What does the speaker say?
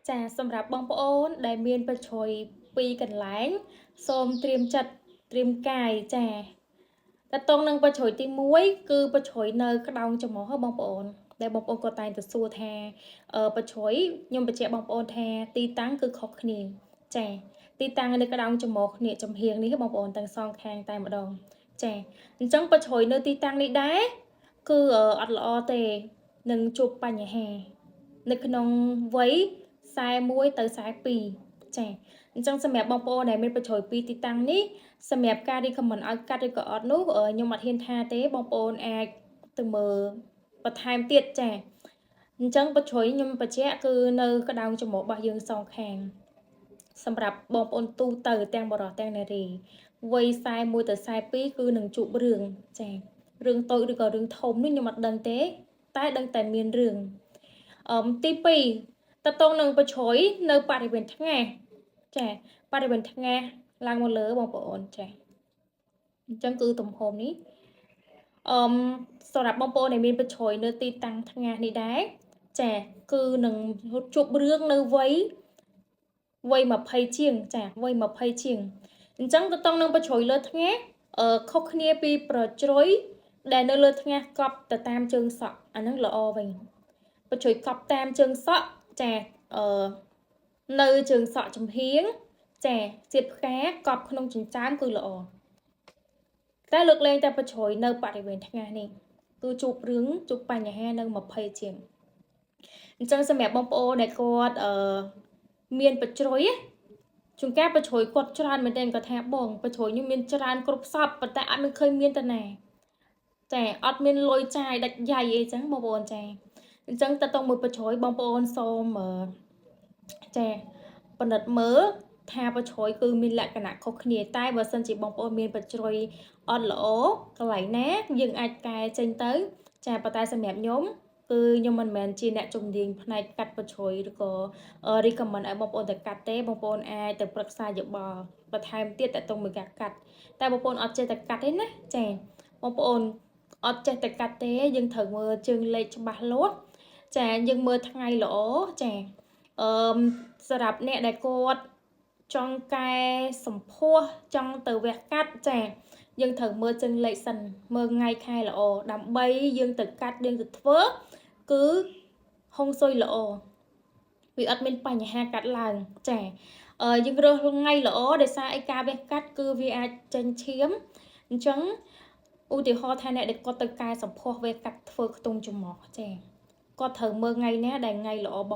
ចាសម្រាប់បងប្អូនដែលមានប្រជ័យពីកន្លែងសូមត្រៀមចិត្តត្រៀមកាយចាតើតងនឹងប្រជ័យទី1គឺប្រជ័យនៅក្តោងច្រមុះបងប្អូនដែលបងប្អូនក៏តែងទៅសួរថាប្រជ័យខ្ញុំបញ្ជាក់បងប្អូនថាទីតាំងគឺខុសគ្នាចាទីតាំងនៅក្តោងច្រមុះគ្នាចំហៀងនេះបងប្អូនទាំងសងខាងតែម្ដងចាអញ្ចឹងប្រជ័យនៅទីតាំងនេះដែរគឺអត់ល្អទេនឹងជួបបញ្ហានៅក្នុងវ័យ41ទៅ42ចាអញ្ចឹងសម្រាប់បងប្អូនដែលមានប្រជ័យពីទីតាំងនេះសម្រាប់ការ recommend ឲ្យកាត់ឬក៏អត់នោះខ្ញុំអត់ហ៊ានថាទេបងប្អូនអាចទៅមើលបន្ថែមទៀតចាអញ្ចឹងប្រជ័យខ្ញុំបញ្ជាក់គឺនៅក្តោងច្រមុះរបស់យើងសងខាងសម្រាប់បងប្អូនទូទៅទាំងបរិសុទ្ធទាំងនារីវ័យ41ទៅ42គឺនឹងជួបរឿងចារឿងតូចឬក៏រឿងធំនេះខ្ញុំអត់ដឹងទេតែដឹងតែមានរឿងទី2តើតងនឹងប្រជ័យនៅបរិវេណថ្ងៃចាបរិវេណថ្ងៃឡើងមកលើបងប្អូនចាអញ្ចឹងគឺទំហំនេះសម្រាប់បងប្អូនដែលមានប្រជ័យនៅទីតាំងថ្ងៃនេះដែរចាគឺនឹងជួបរឿងនៅវ័យ20ជាងចាវ័យ20ជាងអញ្ចឹងតើតងនឹងប្រជ័យលើថ្ងៃខុសគ្នាពីប្រជ័យដែលនៅលើថ្ងៃកប់ទៅតាមជើងសក់អាហ្នឹងល្អវិញប្រជ័យកប់តាមជើងសក់ចានៅជើងសក់ចំហៀងចាសៀតផ្កាកប់ក្នុងចិញ្ចើមគឺល្អតែលើកលែងតែប្រជ័យនៅបរិវេណថ្ងៃនេះគឺជួបរឿងជួបបញ្ហានៅ20ជាងអញ្ចឹងសម្រាប់បងប្អូនដែលគាត់មានប្រជ័យជួនកាលប្រជ័យគាត់ច្រើនមែនទែនគាត់ថាបងប្រជ័យខ្ញុំមានច្រើនគ្រប់សពប៉ុន្តែអត់មានឃើញមានតាណាចាអត់មានលុយចាយដាច់យ៉ៃអីចឹងបងប្អូនចាអញ្ចឹងតើតោះមួយប្រជ័យបងប្អូនសូមចាពិនិត្យមើលថាប្រជ័យគឺមានលក្ខណៈខុសគ្នាតែបើសិនជាបងប្អូនមានប្រជ័យអត់ល្អកន្លែងណាយើងអាចកែចេញទៅចាប៉ុន្តែសម្រាប់ខ្ញុំគឺខ្ញុំមិនមែនជាអ្នកជំនាញផ្នែកកាត់ប្រជ័យឬក៏ recommend ឲ្យបងប្អូនទៅកាត់ទេបងប្អូនអាចទៅប្រឹក្សាយោបល់បន្ថែមទៀតតើតោះមួយការកាត់តែបងប្អូនអត់ចេះតែកាត់ទេណាចាបងប្អូនអត់ចេះតែកាត់ទេយើងត្រូវមើលជើងលេខច្បាស់លាស់ចាយើងមើលថ្ងៃល្អចាសម្រាប់អ្នកដែលគាត់ចង់កែសម្ផស្សចង់ទៅវះកាត់ចាយើងត្រូវមើលជើងលេខសិនមើលថ្ងៃខែល្អដើម្បីយើងទៅកាត់យើងទៅធ្វើគឺហុងស៊ុយល្អវាអត់មានបញ្ហាកាត់ឡើងចាយើងរើសថ្ងៃល្អដោយសារអីការវះកាត់គឺវាអាចចេញឈាមអញ្ចឹងឧទាហរណ៍ថាអ្នកដែលគាត់ទៅកែសម្ផស្សវះកាត់ធ្វើខ្ទង់ច្រមុះចាគាត់ត្រូវមើលថ្ងៃណាដែលថ្ងៃល្អរបស់